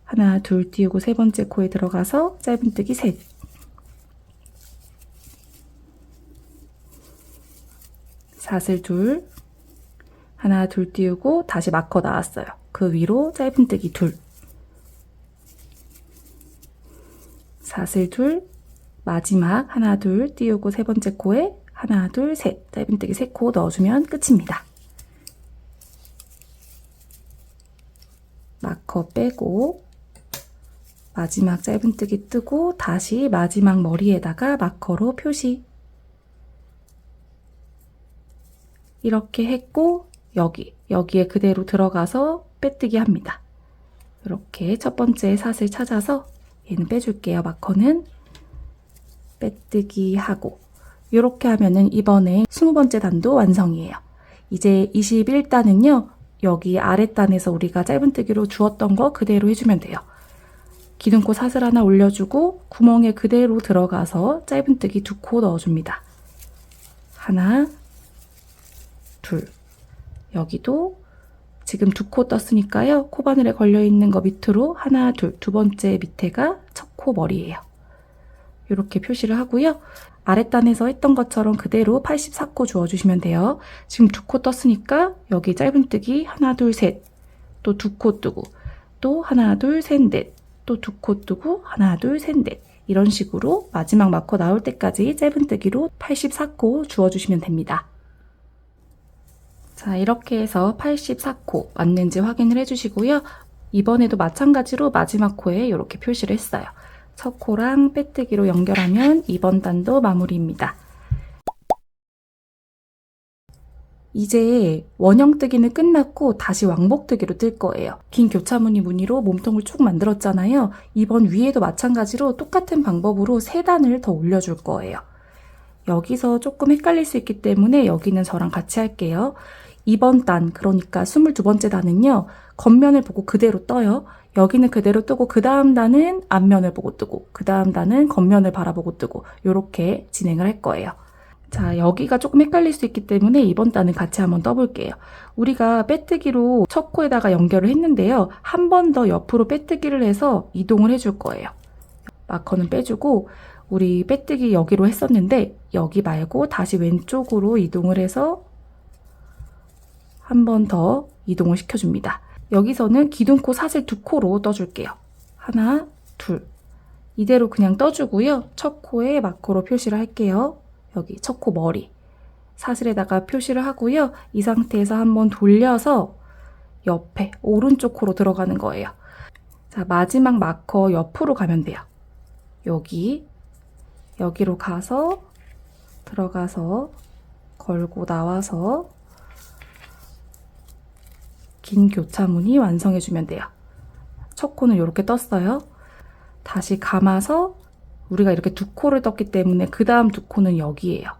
하나, 둘 띄우고 세 번째 코에 들어가서 짧은뜨기 셋. 사슬 둘, 하나, 둘 띄우고 다시 마커 나왔어요. 그 위로 짧은뜨기 둘. 사슬 둘, 마지막 하나, 둘 띄우고 세 번째 코에 하나, 둘, 셋. 짧은뜨기 세 코 넣어주면 끝입니다. 마커 빼고 마지막 짧은뜨기 뜨고 다시 마지막 머리에다가 마커로 표시. 이렇게 했고 여기에 그대로 들어가서 빼뜨기 합니다. 이렇게 첫 번째 삿을 찾아서 얘는 빼줄게요. 마커는 빼뜨기 하고 이렇게 하면은 이번에 20번째 단도 완성이에요. 이제 21단은요. 여기 아랫단에서 우리가 짧은뜨기로 주었던 거 그대로 해주면 돼요. 기둥코 삿을 하나 올려주고 구멍에 그대로 들어가서 짧은뜨기 2코 넣어줍니다. 하나, 둘. 여기도 지금 2코 떴으니까요. 코바늘에 걸려있는 거 밑으로 하나, 둘. 두 번째 밑에가 첫 코 머리예요. 이렇게 표시를 하고요. 아랫단에서 했던 것처럼 그대로 84코 주어주시면 돼요. 지금 2코 떴으니까 여기 짧은뜨기 하나, 둘, 셋. 또 2코 뜨고 또 하나, 둘, 셋, 넷. 또 2코 뜨고 하나, 둘, 셋, 넷. 이런 식으로 마지막 마커 나올 때까지 짧은뜨기로 84코 주어주시면 됩니다. 자, 이렇게 해서 84코 맞는지 확인을 해주시고요. 이번에도 마찬가지로 마지막 코에 이렇게 표시를 했어요. 첫 코랑 빼뜨기로 연결하면 이번 단도 마무리입니다. 이제 원형뜨기는 끝났고 다시 왕복뜨기로 뜰 거예요. 긴 교차무늬 무늬로 몸통을 쭉 만들었잖아요. 이번 위에도 마찬가지로 똑같은 방법으로 3단을 더 올려줄 거예요. 여기서 조금 헷갈릴 수 있기 때문에 여기는 저랑 같이 할게요. 이번 단, 그러니까 22번째 단은요. 겉면을 보고 그대로 떠요. 여기는 그대로 뜨고 그 다음 단은 앞면을 보고 뜨고 그 다음 단은 겉면을 바라보고 뜨고 이렇게 진행을 할 거예요. 자, 여기가 조금 헷갈릴 수 있기 때문에 이번 단은 같이 한번 떠볼게요. 우리가 빼뜨기로 첫 코에다가 연결을 했는데요. 한 번 더 옆으로 빼뜨기를 해서 이동을 해줄 거예요. 마커는 빼주고 우리 빼뜨기 여기로 했었는데 여기 말고 다시 왼쪽으로 이동을 해서 한 번 더 이동을 시켜줍니다. 여기서는 기둥코 삿을 2코로 떠줄게요. 하나, 둘. 이대로 그냥 떠주고요. 첫 코에 마커로 표시를 할게요. 여기 첫 코 머리. 사슬에다가 표시를 하고요. 이 상태에서 한번 돌려서 옆에 오른쪽 코로 들어가는 거예요. 자, 마지막 마커 옆으로 가면 돼요. 여기로 가서 들어가서 걸고 나와서 긴 교차무늬 완성해주면 돼요. 첫 코는 이렇게 떴어요. 다시 감아서 우리가 이렇게 2코를 떴기 때문에 그 다음 2코는 여기예요.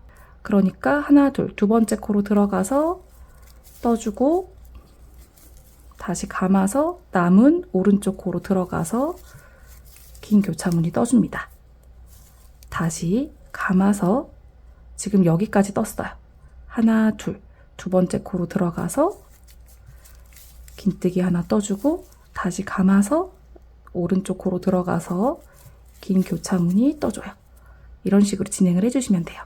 그러니까 하나, 둘, 두 번째 코로 들어가서 떠주고 다시 감아서 남은 오른쪽 코로 들어가서 긴 교차무늬 떠줍니다. 다시 감아서 지금 여기까지 떴어요. 하나, 둘, 두 번째 코로 들어가서 긴뜨기 하나 떠주고 다시 감아서 오른쪽 코로 들어가서 긴 교차무늬 떠줘요. 이런 식으로 진행을 해주시면 돼요.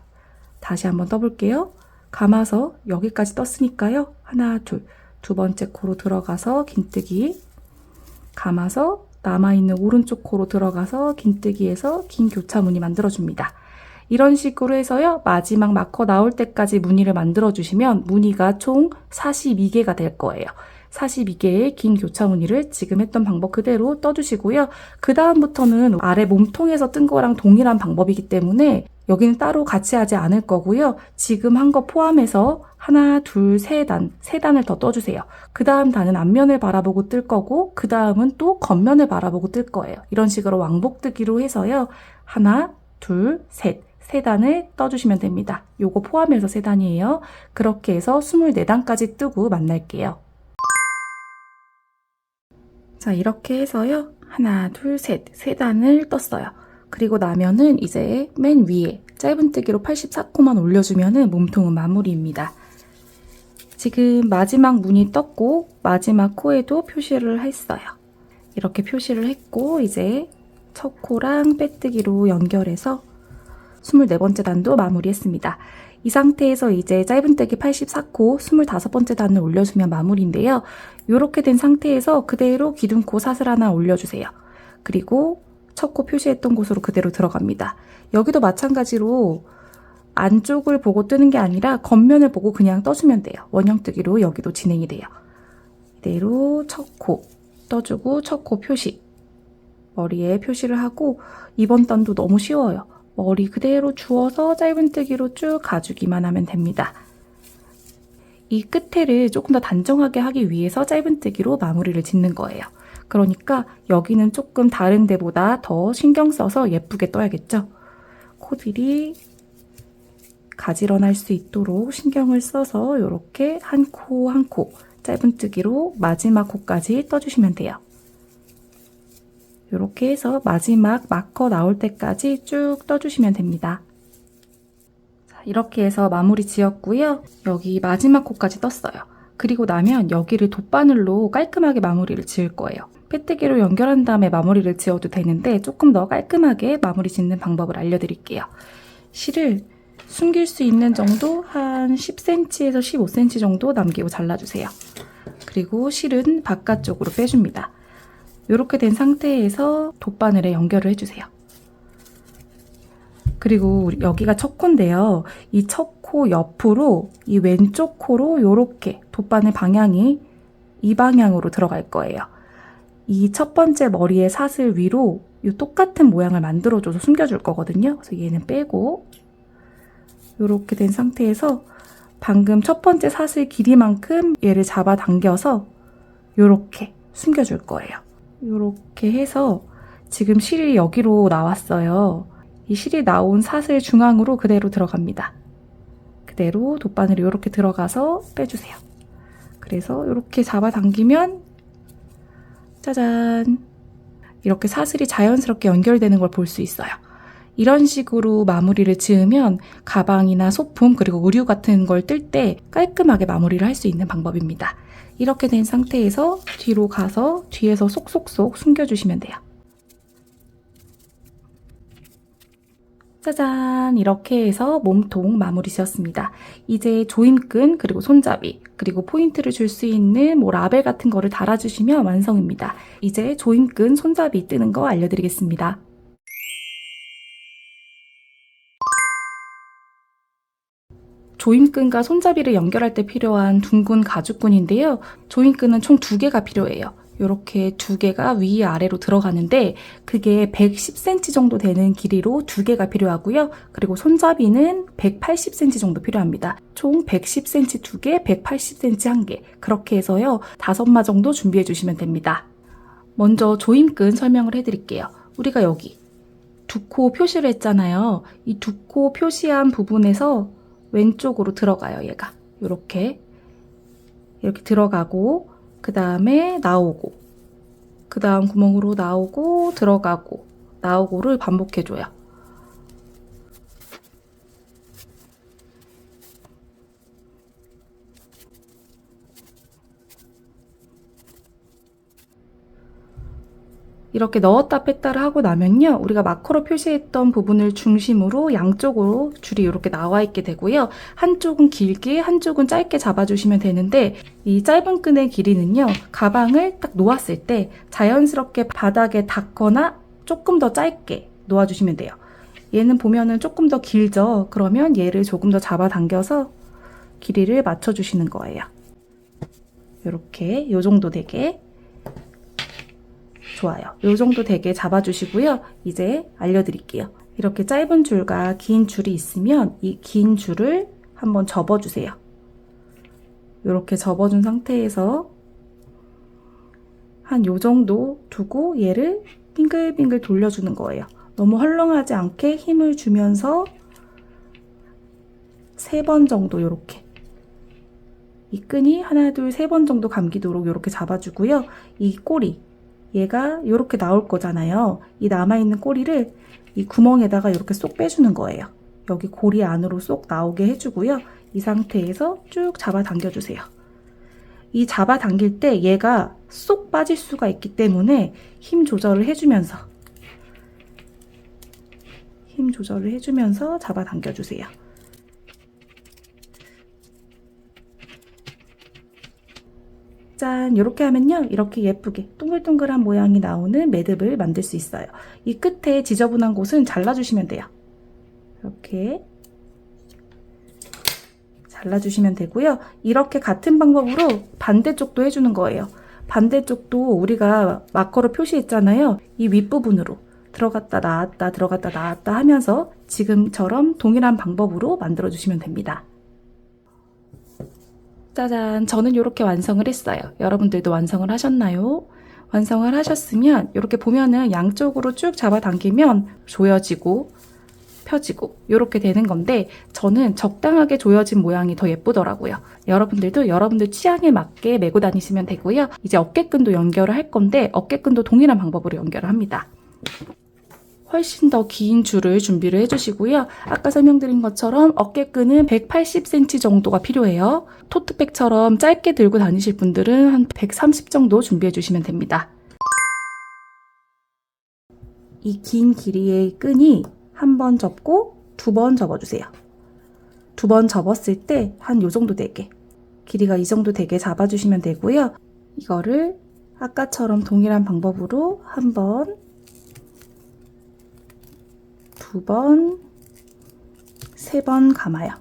다시 한번 떠볼게요. 감아서 여기까지 떴으니까요. 하나, 둘, 두 번째 코로 들어가서 긴뜨기 감아서 남아있는 오른쪽 코로 들어가서 긴뜨기해서 긴 교차무늬 만들어줍니다. 이런 식으로 해서요. 마지막 마커 나올 때까지 무늬를 만들어주시면 무늬가 총 42개가 될 거예요. 42개의 긴 교차무늬를 지금 했던 방법 그대로 떠주시고요. 그 다음부터는 아래 몸통에서 뜬 거랑 동일한 방법이기 때문에 여기는 따로 같이 하지 않을 거고요. 지금 한 거 포함해서 하나, 둘, 세 단을 더 떠주세요. 그 다음 단은 앞면을 바라보고 뜰 거고 그 다음은 또 겉면을 바라보고 뜰 거예요. 이런 식으로 왕복뜨기로 해서요. 하나, 둘, 셋. 3단을 떠주시면 됩니다. 요거 포함해서 3단이에요. 그렇게 해서 24단까지 뜨고 만날게요. 자, 이렇게 해서요. 하나, 둘, 셋. 3단을 떴어요. 그리고 나면은 이제 맨 위에 짧은뜨기로 84코만 올려주면은 몸통은 마무리입니다. 지금 마지막 무늬 떴고 마지막 코에도 표시를 했어요. 이렇게 표시를 했고 이제 첫 코랑 빼뜨기로 연결해서 24번째 단도 마무리했습니다. 이 상태에서 이제 짧은뜨기 84코 25번째 단을 올려주면 마무리인데요. 이렇게 된 상태에서 그대로 기둥코 삿을 하나 올려주세요. 그리고 첫 코 표시했던 곳으로 그대로 들어갑니다. 여기도 마찬가지로 안쪽을 보고 뜨는 게 아니라 겉면을 보고 그냥 떠주면 돼요. 원형뜨기로 여기도 진행이 돼요. 이대로 첫 코 떠주고 첫 코 표시. 머리에 표시를 하고 이번 단도 너무 쉬워요. 머리 그대로 주워서 짧은뜨기로 쭉 가주기만 하면 됩니다. 이 끝에를 조금 더 단정하게 하기 위해서 짧은뜨기로 마무리를 짓는 거예요. 그러니까 여기는 조금 다른 데보다 더 신경 써서 예쁘게 떠야겠죠? 코들이 가지런할 수 있도록 신경을 써서 이렇게 한 코 한 코 짧은뜨기로 마지막 코까지 떠주시면 돼요. 이렇게 해서 마지막 마커 나올 때까지 쭉 떠주시면 됩니다. 자, 이렇게 해서 마무리 지었고요. 여기 마지막 코까지 떴어요. 그리고 나면 여기를 돗바늘로 깔끔하게 마무리를 지을 거예요. 빼뜨기로 연결한 다음에 마무리를 지어도 되는데 조금 더 깔끔하게 마무리 짓는 방법을 알려드릴게요. 실을 숨길 수 있는 정도 한 10cm에서 15cm 정도 남기고 잘라주세요. 그리고 실은 바깥쪽으로 빼줍니다. 이렇게 된 상태에서 돗바늘에 연결을 해주세요. 그리고 여기가 첫 코인데요. 이 첫 코 옆으로 이 왼쪽 코로 이렇게 돗바늘 방향이 이 방향으로 들어갈 거예요. 이 첫 번째 머리의 사슬 위로 이 똑같은 모양을 만들어줘서 숨겨줄 거거든요. 그래서 얘는 빼고 이렇게 된 상태에서 방금 첫 번째 사슬 길이만큼 얘를 잡아당겨서 이렇게 숨겨줄 거예요. 이렇게 해서 지금 실이 여기로 나왔어요. 이 실이 나온 사슬 중앙으로 그대로 들어갑니다. 그대로 돗바늘이 이렇게 들어가서 빼주세요. 그래서 이렇게 잡아당기면 짜잔! 이렇게 사슬이 자연스럽게 연결되는 걸 볼 수 있어요. 이런 식으로 마무리를 지으면 가방이나 소품 그리고 의류 같은 걸 뜰 때 깔끔하게 마무리를 할 수 있는 방법입니다. 이렇게 된 상태에서 뒤로 가서 뒤에서 쏙쏙쏙 숨겨주시면 돼요. 짜잔! 이렇게 해서 몸통 마무리 지었습니다. 이제 조임끈 그리고 손잡이 그리고 포인트를 줄 수 있는 뭐 라벨 같은 거를 달아주시면 완성입니다. 이제 조임끈 손잡이 뜨는 거 알려드리겠습니다. 조임끈과 손잡이를 연결할 때 필요한 둥근 가죽끈인데요. 조임끈은 총 2개가 필요해요. 이렇게 2개가 위아래로 들어가는데 그게 110cm 정도 되는 길이로 2개가 필요하고요. 그리고 손잡이는 180cm 정도 필요합니다. 총 110cm 2개, 180cm 1개 그렇게 해서요. 5마 정도 준비해 주시면 됩니다. 먼저 조임끈 설명을 해드릴게요. 우리가 여기 2코 표시를 했잖아요. 이 2코 표시한 부분에서 왼쪽으로 들어가요. 얘가 이렇게 들어가고 그 다음에 나오고 그 다음 구멍으로 나오고 들어가고 나오고를 반복해줘요. 이렇게 넣었다 뺐다를 하고 나면요. 우리가 마커로 표시했던 부분을 중심으로 양쪽으로 줄이 이렇게 나와 있게 되고요. 한쪽은 길게 한쪽은 짧게 잡아주시면 되는데 이 짧은 끈의 길이는요. 가방을 딱 놓았을 때 자연스럽게 바닥에 닿거나 조금 더 짧게 놓아주시면 돼요. 얘는 보면은 조금 더 길죠. 그러면 얘를 조금 더 잡아당겨서 길이를 맞춰주시는 거예요. 이렇게 요 정도 되게 좋아요. 이 정도 되게 잡아주시고요. 이제 알려드릴게요. 이렇게 짧은 줄과 긴 줄이 있으면 이 긴 줄을 한번 접어주세요. 이렇게 접어준 상태에서 한 요 정도 두고 얘를 빙글빙글 돌려주는 거예요. 너무 헐렁하지 않게 힘을 주면서 3번 정도 이렇게 이 끈이 하나 둘 3번 정도 감기도록 이렇게 잡아주고요. 이 꼬리 얘가 이렇게 나올 거잖아요. 이 남아있는 꼬리를 이 구멍에다가 이렇게 쏙 빼주는 거예요. 여기 고리 안으로 쏙 나오게 해주고요. 이 상태에서 쭉 잡아당겨주세요. 이 잡아당길 때 얘가 쏙 빠질 수가 있기 때문에 힘 조절을 해주면서 잡아당겨주세요. 짠! 이렇게 하면요. 이렇게 예쁘게 동글동글한 모양이 나오는 매듭을 만들 수 있어요. 이 끝에 지저분한 곳은 잘라주시면 돼요. 이렇게 잘라주시면 되고요. 이렇게 같은 방법으로 반대쪽도 해주는 거예요. 반대쪽도 우리가 마커로 표시했잖아요. 이 윗부분으로 들어갔다 나왔다 들어갔다 나왔다 하면서 지금처럼 동일한 방법으로 만들어 주시면 됩니다. 짜잔, 저는 이렇게 완성을 했어요. 여러분들도 완성을 하셨나요? 완성을 하셨으면 이렇게 보면은 양쪽으로 쭉 잡아당기면 조여지고 펴지고 이렇게 되는 건데 저는 적당하게 조여진 모양이 더 예쁘더라고요. 여러분들도 여러분들 취향에 맞게 메고 다니시면 되고요. 이제 어깨끈도 연결을 할 건데 어깨끈도 동일한 방법으로 연결을 합니다. 훨씬 더 긴 줄을 준비를 해주시고요. 아까 설명드린 것처럼 어깨끈은 180cm 정도가 필요해요. 토트백처럼 짧게 들고 다니실 분들은 한 130 정도 준비해 주시면 됩니다. 이 긴 길이의 끈이 한 번 접고 두 번 접어주세요. 두 번 접었을 때 한 요 정도 되게, 길이가 이 정도 되게 잡아주시면 되고요. 이거를 아까처럼 동일한 방법으로 한 번, 두 번, 세 번 감아요.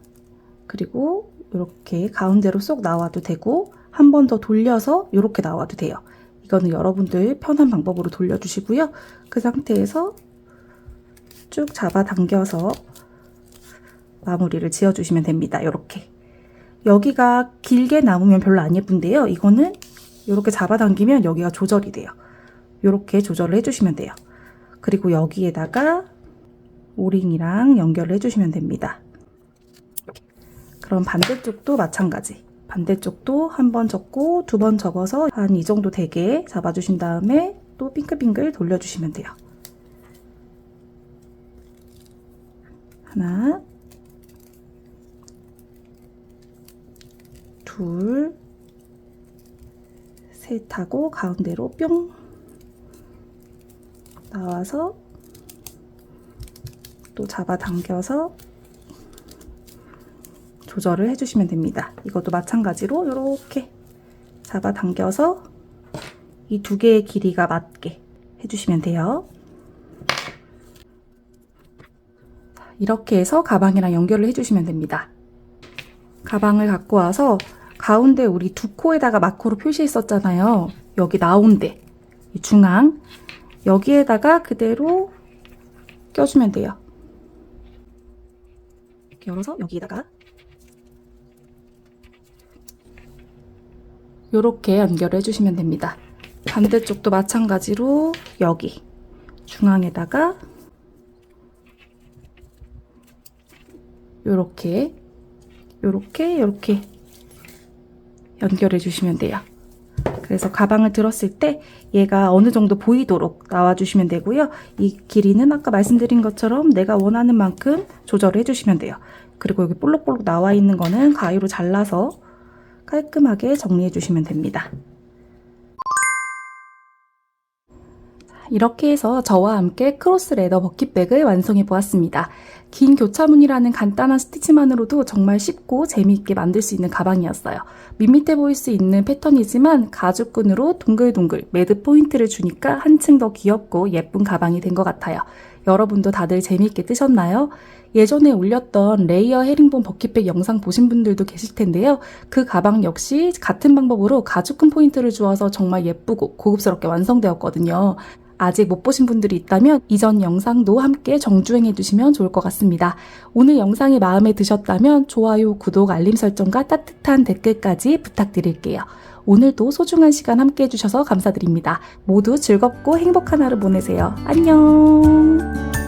그리고 이렇게 가운데로 쏙 나와도 되고 한 번 더 돌려서 이렇게 나와도 돼요. 이거는 여러분들 편한 방법으로 돌려주시고요. 그 상태에서 쭉 잡아당겨서 마무리를 지어주시면 됩니다. 이렇게. 여기가 길게 남으면 별로 안 예쁜데요. 이거는 이렇게 잡아당기면 여기가 조절이 돼요. 이렇게 조절을 해주시면 돼요. 그리고 여기에다가 오링이랑 연결을 해주시면 됩니다. 그럼 반대쪽도 마찬가지. 반대쪽도 한 번 접고 두 번 접어서 한 이 정도 되게 잡아주신 다음에 또 빙글빙글 돌려주시면 돼요. 하나, 둘, 셋 하고 가운데로 뿅 나와서 또 잡아당겨서 조절을 해주시면 됩니다. 이것도 마찬가지로 이렇게 잡아당겨서 이 두 개의 길이가 맞게 해주시면 돼요. 이렇게 해서 가방이랑 연결을 해주시면 됩니다. 가방을 갖고 와서 가운데 우리 두 코에다가 마커로 표시했었잖아요. 여기 나온데 이 중앙 여기에다가 그대로 껴주면 돼요. 이렇게 열어서 여기에다가 이렇게 연결해 주시면 됩니다. 반대쪽도 마찬가지로 여기 중앙에다가 요렇게 연결해 주시면 돼요. 그래서 가방을 들었을 때 얘가 어느 정도 보이도록 나와 주시면 되고요. 이 길이는 아까 말씀드린 것처럼 내가 원하는 만큼 조절을 해주시면 돼요. 그리고 여기 볼록볼록 나와 있는 거는 가위로 잘라서 깔끔하게 정리해 주시면 됩니다. 이렇게 해서 저와 함께 크로스 레더 버킷백을 완성해 보았습니다. 긴 교차무늬라는 간단한 스티치만으로도 정말 쉽고 재미있게 만들 수 있는 가방이었어요. 밋밋해 보일 수 있는 패턴이지만 가죽끈으로 동글동글 매드 포인트를 주니까 한층 더 귀엽고 예쁜 가방이 된 것 같아요. 여러분도 다들 재미있게 뜨셨나요? 예전에 올렸던 레이어 헤링본 버킷백 영상 보신 분들도 계실 텐데요. 그 가방 역시 같은 방법으로 가죽끈 포인트를 주어서 정말 예쁘고 고급스럽게 완성되었거든요. 아직 못 보신 분들이 있다면 이전 영상도 함께 정주행해 주시면 좋을 것 같습니다. 오늘 영상이 마음에 드셨다면 좋아요, 구독, 알림 설정과 따뜻한 댓글까지 부탁드릴게요. 오늘도 소중한 시간 함께 해주셔서 감사드립니다. 모두 즐겁고 행복한 하루 보내세요. 안녕!